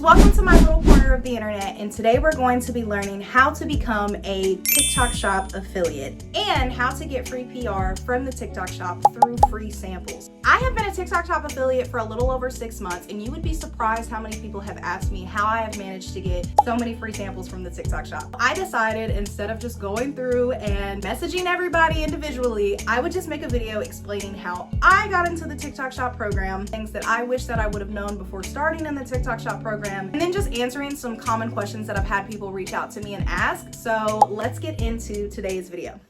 friends, welcome to my little corner of the internet, and today we're going to be learning how to become a TikTok Shop affiliate and how to get free PR from the TikTok Shop through free samples. I have been a TikTok Shop affiliate for a little over 6 months, and you would be surprised how many people have asked me how I have managed to get so many free samples from the TikTok Shop. I decided instead of just going through and messaging everybody individually, I would just make a video explaining how I got into the TikTok Shop program, things that I wish that I would have known before starting in the TikTok Shop program, and then just answering some common questions that I've had people reach out to me and ask. So let's get into today's video.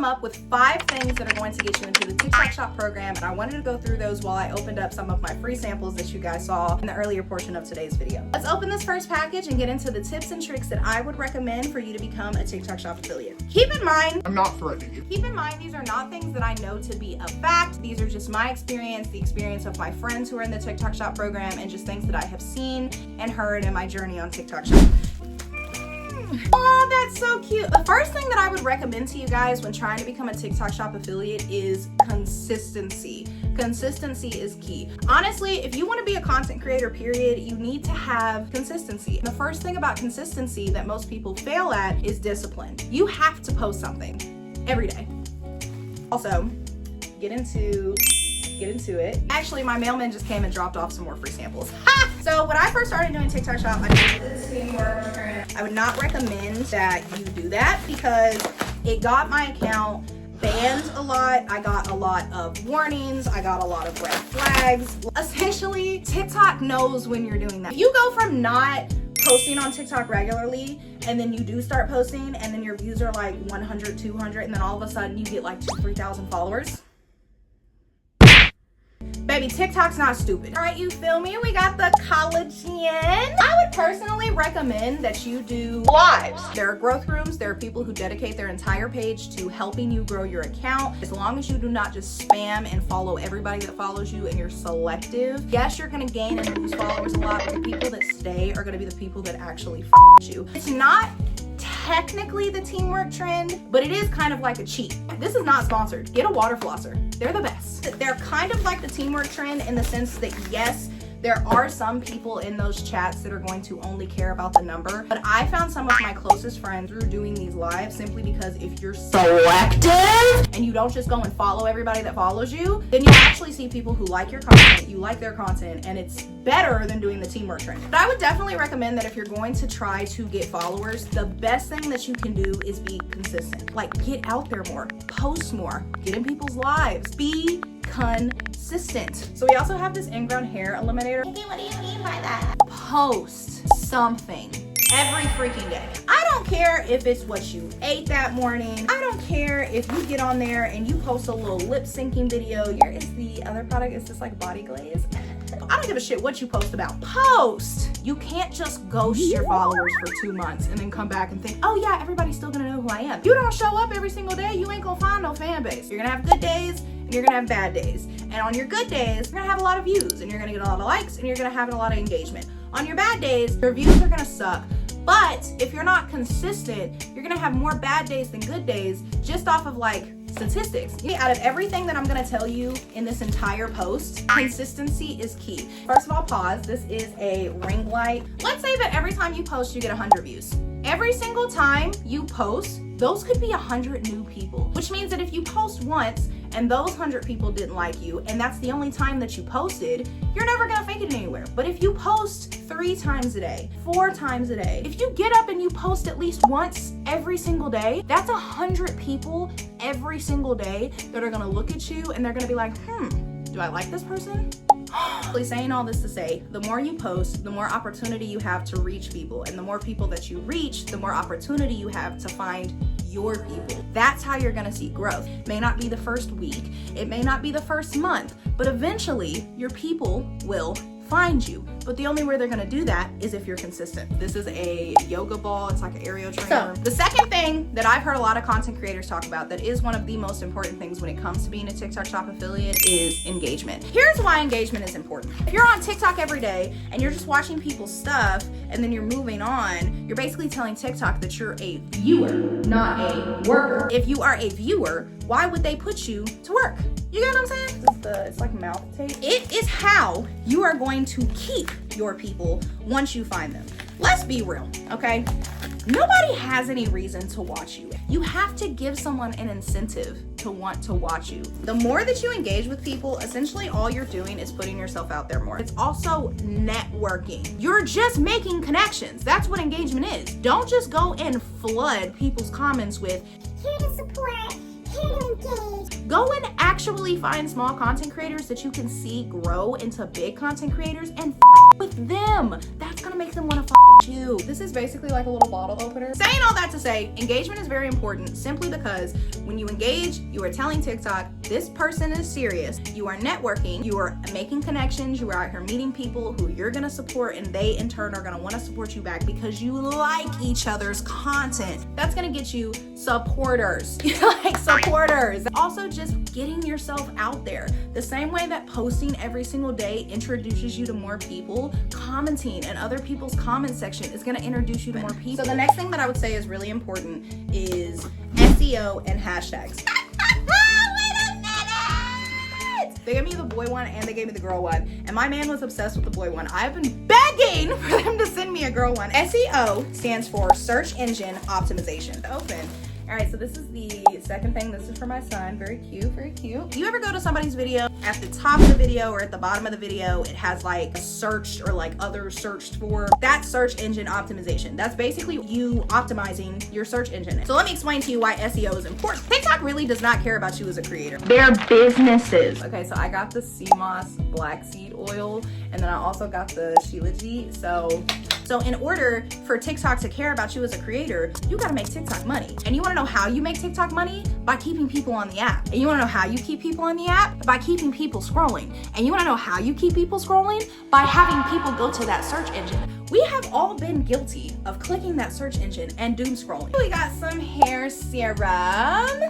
Up with 5 things that are going to get you into the TikTok Shop program, and I wanted to go through those while I opened up some of my free samples that you guys saw in the earlier portion of today's video. Let's open this first package and get into the tips and tricks that I would recommend for you to become a TikTok Shop affiliate. Keep in mind, I'm not threatening you. Keep in mind, these are not things that I know to be a fact. These are just my experience, the experience of my friends who are in the TikTok Shop program, and just things that I have seen and heard in my journey on TikTok Shop. Oh, that's so cute. The first thing that I would recommend to you guys when trying to become a TikTok Shop affiliate is consistency. Consistency is key. Honestly, if you want to be a content creator, period, you need to have consistency. The first thing about consistency that most people fail at is discipline. You have to post something every day. Also, get into it. Actually, my mailman just came and dropped off some more free samples. So when I first started doing TikTok Shop, I did this teamwork. I would not recommend that you do that because it got my account banned a lot. I got a lot of warnings. I got a lot of red flags. Essentially, TikTok knows when you're doing that. If you go from not posting on TikTok regularly and then you do start posting and then your views are like 100, 200, and then all of a sudden you get like 2,000, 3,000 followers. Baby, TikTok's not stupid. All right, you feel me? We got the collagen. I would personally recommend that you do lives. There are growth rooms. There are people who dedicate their entire page to helping you grow your account. As long as you do not just spam and follow everybody that follows you and you're selective. Yes, you're gonna gain and lose followers a lot, but the people that stay are gonna be the people that actually with you. It's not technically the teamwork trend, but it is kind of like a cheat. This is not sponsored. Get a water flosser. They're the best. They're kind of like the teamwork trend in the sense that yes, there are some people in those chats that are going to only care about the number, but I found some of my closest friends through doing these lives simply because if you're selective and you don't just go and follow everybody that follows you, then you actually see people who like your content, you like their content, and it's better than doing the teamwork trend. But I would definitely recommend that if you're going to try to get followers, the best thing that you can do is be consistent. Like, get out there more, post more, get in people's lives, be consistent. So we also have this ingrown hair eliminator. What do you mean by that? Post something every freaking day. I don't care if it's what you ate that morning. I don't care if you get on there and you post a little lip syncing video. Here is the other product. It's just like body glaze. I don't give a shit what you post about. Post! You can't just ghost your followers for 2 months and then come back and think, oh yeah, everybody's still gonna know who I am. You don't show up every single day, you ain't gonna find no fan base. You're gonna have good days and you're gonna have bad days. And on your good days, you're gonna have a lot of views and you're gonna get a lot of likes and you're gonna have a lot of engagement. On your bad days, your views are gonna suck. But if you're not consistent, you're gonna have more bad days than good days just off of like statistics. Out of everything that I'm gonna tell you in this entire post, consistency is key. First of all, pause. This is a ring light. Let's say that every time you post, you get 100 views. Every single time you post, those could be 100 new people, which means that if you post once and those 100 people didn't like you and that's the only time that you posted, you're never gonna make it anywhere. But if you post 3 times a day, 4 times a day, if you get up and you post at least once every single day, that's 100 people every single day that are gonna look at you and they're gonna be like, do I like this person? Saying all this to say, the more you post, the more opportunity you have to reach people, and the more people that you reach, the more opportunity you have to find your people. That's how you're gonna see growth. It may not be the first week, it may not be the first month, but eventually your people will find you. But the only way they're gonna do that is if you're consistent. This is a yoga ball, it's like an aerial trainer. So, the second thing that I've heard a lot of content creators talk about that is one of the most important things when it comes to being a TikTok Shop affiliate is engagement. Here's why engagement is important. If you're on TikTok every day and you're just watching people's stuff and then you're moving on, you're basically telling TikTok that you're a viewer, not a worker. If you are a viewer, why would they put you to work? You get what I'm saying? It's like mouth tape. It is how you are going to keep your people once you find them. Let's be real, okay? Nobody has any reason to watch you. You have to give someone an incentive to want to watch you. The more that you engage with people, essentially all you're doing is putting yourself out there more. It's also networking. You're just making connections. That's what engagement is. Don't just go and flood people's comments with, here to support, here to engage. Go and actually find small content creators that you can see grow into big content creators and with them. That's gonna make them wanna you. This is basically like a little bottle opener. Saying all that to say, engagement is very important simply because when you engage, you are telling TikTok, this person is serious. You are networking, you are making connections, you are out here meeting people who you're gonna support and they in turn are gonna wanna support you back because you like each other's content. That's gonna get you supporters. Like supporters. Also just getting yourself out there. The same way that posting every single day introduces you to more people, commenting in other people's comment section is going to introduce you to more people. So the next thing that I would say is really important is SEO and hashtags. Wait a minute! They gave me the boy one and they gave me the girl one, and my man was obsessed with the boy one. I've been begging for them to send me a girl one. SEO stands for search engine optimization. Open. All right, so this is the second thing. This is for my son. Very cute, very cute. You ever go to somebody's video, at the top of the video or at the bottom of the video, it has like searched or like other searched for? That's search engine optimization. That's basically you optimizing your search engine. So let me explain to you why SEO is important. TikTok really does not care about you as a creator. They're businesses. Okay, so I got the sea moss black seed oil, and then I also got the Shilajit. So in order for TikTok to care about you as a creator, you gotta make TikTok money. And you wanna know how you make TikTok money? By keeping people on the app. And you wanna know how you keep people on the app? By keeping people scrolling. And you wanna know how you keep people scrolling? By having people go to that search engine. We have all been guilty of clicking that search engine and doom scrolling. We got some hair serum.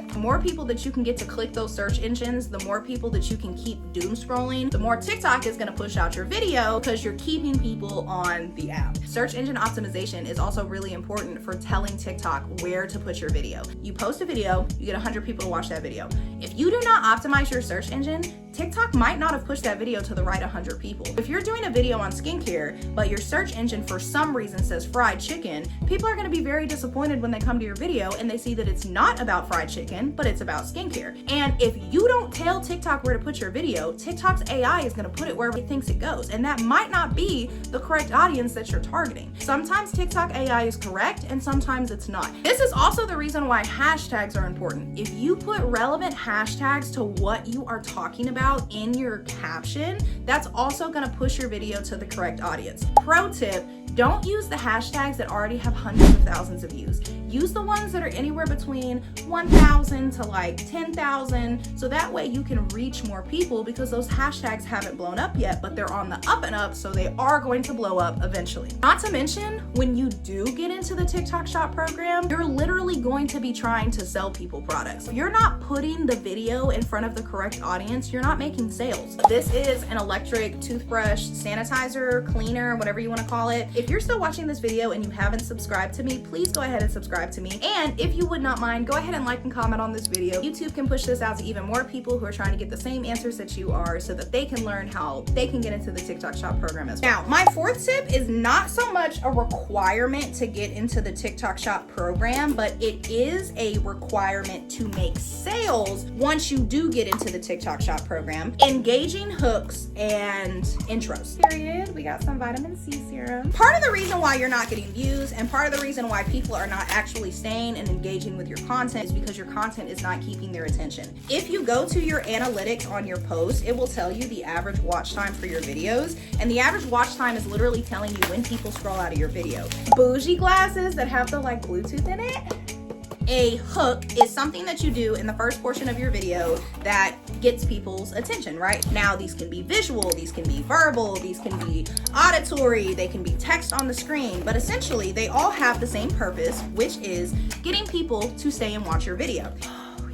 The more people that you can get to click those search engines, the more people that you can keep doom scrolling, the more TikTok is gonna push out your video because you're keeping people on the app. Search engine optimization is also really important for telling TikTok where to put your video. You post a video, you get 100 people to watch that video. If you do not optimize your search engine, TikTok might not have pushed that video to the right 100 people. If you're doing a video on skincare, but your search engine for some reason says fried chicken, people are gonna be very disappointed when they come to your video and they see that it's not about fried chicken, but it's about skincare. And if you don't tell TikTok where to put your video, TikTok's AI is gonna put it wherever it thinks it goes. And that might not be the correct audience that you're targeting. Sometimes TikTok AI is correct and sometimes it's not. This is also the reason why hashtags are important. If you put relevant hashtags to what you are talking about in your caption, that's also gonna push your video to the correct audience. Pro tip, don't use the hashtags that already have hundreds of thousands of views. Use the ones that are anywhere between 1,000 to like 10,000, so that way you can reach more people because those hashtags haven't blown up yet, but they're on the up and up, so they are going to blow up eventually. Not to mention, when you do get into the TikTok Shop program, you're literally going to be trying to sell people products. If you're not putting the video in front of the correct audience, you're not making sales. This is an electric toothbrush sanitizer, cleaner, whatever you want to call it. If you're still watching this video and you haven't subscribed to me, please go ahead and subscribe to me. And if you would not mind, go ahead and like and comment on this video. YouTube can push this out to even more people who are trying to get the same answers that you are so that they can learn how they can get into the TikTok Shop program as well. Now, my fourth tip is not so much a requirement to get into the TikTok Shop program, but it is a requirement to make sales once you do get into the TikTok Shop program. Engaging hooks and intros. Period. We got some vitamin C serum. Part of the reason why you're not getting views and part of the reason why people are not actually staying and engaging with your content is because your content is not keeping their attention. If you go to your analytics on your post, it will tell you the average watch time for your videos, and the average watch time is literally telling you when people scroll out of your video. Bougie glasses that have the like Bluetooth in it, A hook is something that you do in the first portion of your video that gets people's attention, right? Now, these can be visual, these can be verbal, these can be auditory, they can be text on the screen, but essentially they all have the same purpose, which is getting people to stay and watch your video.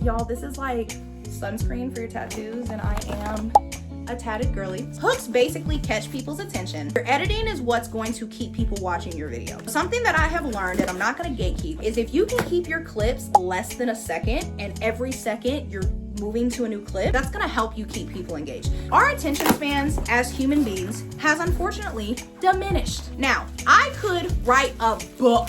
Y'all, this is like sunscreen for your tattoos, and I am a tatted girly. Hooks basically catch people's attention. Your editing is what's going to keep people watching your video. Something that I have learned, and I'm not gonna gatekeep, is if you can keep your clips less than a second, and every second you're moving to a new clip, that's gonna help you keep people engaged. Our attention spans as human beings has unfortunately diminished. Now, I could write a book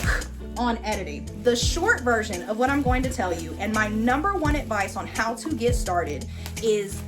on editing. The short version of what I'm going to tell you, and my #1 advice on how to get started, is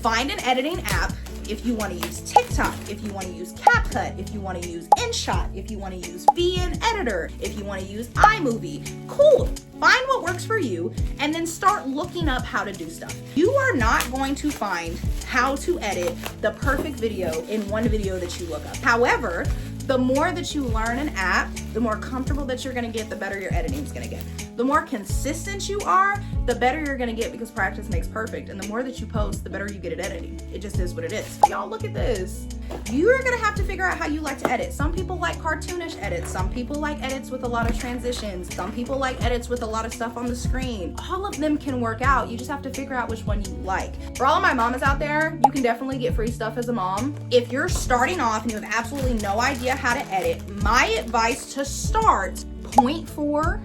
find an editing app. If you want to use TikTok, if you want to use CapCut, if you want to use InShot, if you want to use VN Editor, if you want to use iMovie, cool. Find what works for you and then start looking up how to do stuff. You are not going to find how to edit the perfect video in one video that you look up. However, the more that you learn an app, the more comfortable that you're gonna get, the better your editing is gonna get. The more consistent you are, the better you're gonna get, because practice makes perfect. And the more that you post, the better you get at editing. It just is what it is. Y'all, look at this. You're gonna have to figure out how you like to edit. Some people like cartoonish edits. Some people like edits with a lot of transitions. Some people like edits with a lot of stuff on the screen. All of them can work out. You just have to figure out which one you like. For all of my mamas out there, you can definitely get free stuff as a mom. If you're starting off and you have absolutely no idea how to edit, my advice to start: 0.4,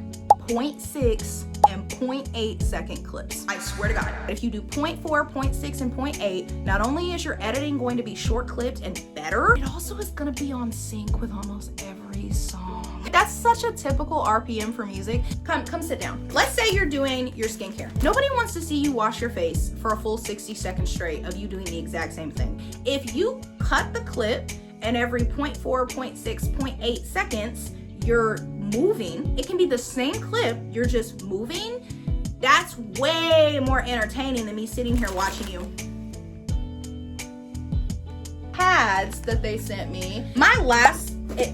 0.6, and 0.8 second clips. I swear to God, if you do 0.4, 0.6, and 0.8, not only is your editing going to be short clipped and better, it also is gonna be on sync with almost every song. That's such a typical RPM for music. Come sit down. Let's say you're doing your skincare. Nobody wants to see you wash your face for a full 60 seconds straight of you doing the exact same thing. If you cut the clip and every 0.4, 0.6, 0.8 seconds, you're moving, it can be the same clip, you're just moving. That's way more entertaining than me sitting here watching you. Pads that they sent me. My last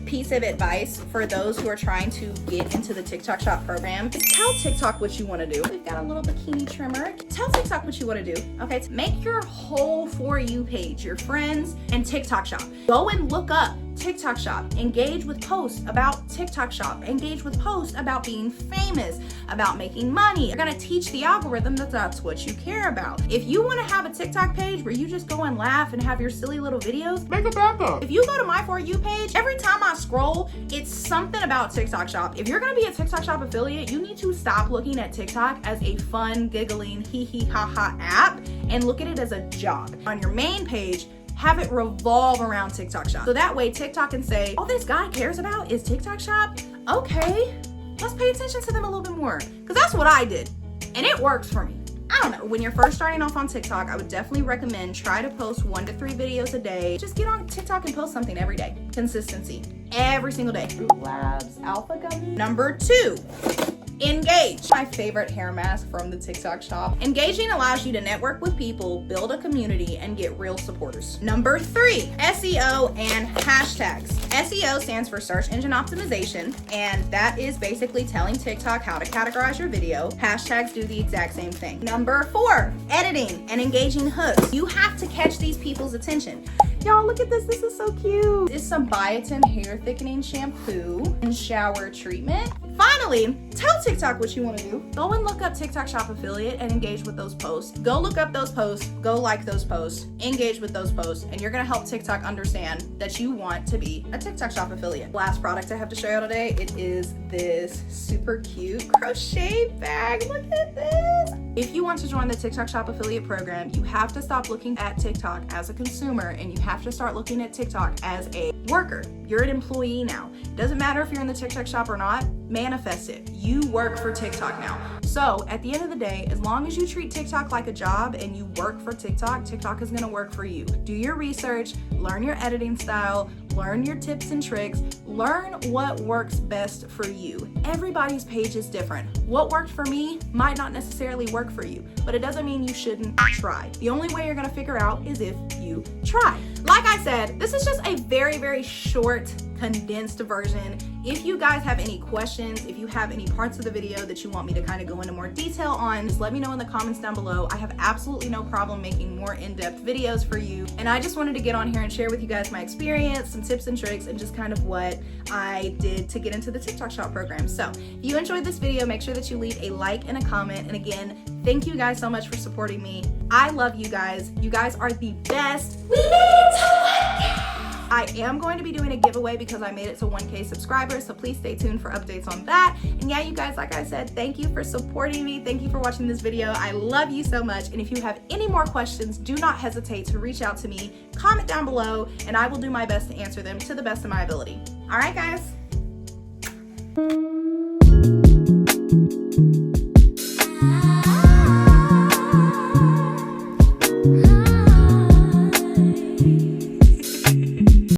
piece of advice for those who are trying to get into the TikTok Shop program is tell TikTok what you want to do. We've got a little bikini trimmer. Tell TikTok what you want to do. Okay, make your whole For You page, your friends, and TikTok Shop. Go and look up TikTok Shop. Engage with posts about TikTok Shop. Engage with posts about being famous, about making money. You're gonna teach the algorithm that that's what you care about. If you want to have a TikTok page where you just go and laugh and have your silly little videos, make a backup. If you go to my For You page, every time I scroll, it's something about TikTok Shop. If you're gonna be a TikTok Shop affiliate, you need to stop looking at TikTok as a fun, giggling, hee hee ha ha app and look at it as a job. On your main page, have it revolve around TikTok Shop. So that way TikTok can say, all this guy cares about is TikTok Shop? Okay, let's pay attention to them a little bit more. Because that's what I did. And it works for me. I don't know, when you're first starting off on TikTok, I would definitely recommend try to post 1 to 3 videos a day. Just get on TikTok and post something every day. Consistency, every single day. Fruit Labs, Alpha Gummy. #2, engage. My favorite hair mask from the TikTok Shop. Engaging allows you to network with people, build a community, and get real supporters. #3, SEO and hashtags. SEO stands for search engine optimization, and that is basically telling TikTok how to categorize your video. Hashtags do the exact same thing. #4, editing and engaging hooks. You have to catch these people's attention. Y'all, look at this. This is so cute. It's some biotin hair thickening shampoo and shower treatment. Finally, tell TikTok what you want to do. Go and look up TikTok Shop affiliate and engage with those posts. Go look up those posts, go like those posts, engage with those posts, and you're gonna help TikTok understand that you want to be a TikTok Shop affiliate. Last product I have to show you today, it is this super cute crochet bag. Look at this. If you want to join the TikTok Shop affiliate program, you have to stop looking at TikTok as a consumer and you have to start looking at TikTok as a worker. You're an employee now. Doesn't matter if you're in the TikTok Shop or not, manifest it. You work for TikTok now. So at the end of the day, as long as you treat TikTok like a job and you work for TikTok, TikTok is gonna work for you. Do your research, learn your editing style, learn your tips and tricks, learn what works best for you. Everybody's page is different. What worked for me might not necessarily work for you, but it doesn't mean you shouldn't try. The only way you're gonna figure out is if you try. Like I said, this is just a very, very short, condensed version. If you guys have any questions, if you have any parts of the video that you want me to kind of go into more detail on, just let me know in the comments down below. I have absolutely no problem making more in-depth videos for you. And I just wanted to get on here and share with you guys my experience, some tips and tricks, and just kind of what I did to get into the TikTok Shop program. So if you enjoyed this video, make sure that you leave a like and a comment. And again, thank you guys so much for supporting me. I love you guys. You guys are the best. We made it to 1K. I am going to be doing a giveaway because I made it to 1K subscribers, so please stay tuned for updates on that. And yeah, you guys, like I said, thank you for supporting me. Thank you for watching this video. I love you so much. And if you have any more questions, do not hesitate to reach out to me. Comment down below, and I will do my best to answer them to the best of my ability. All right, guys.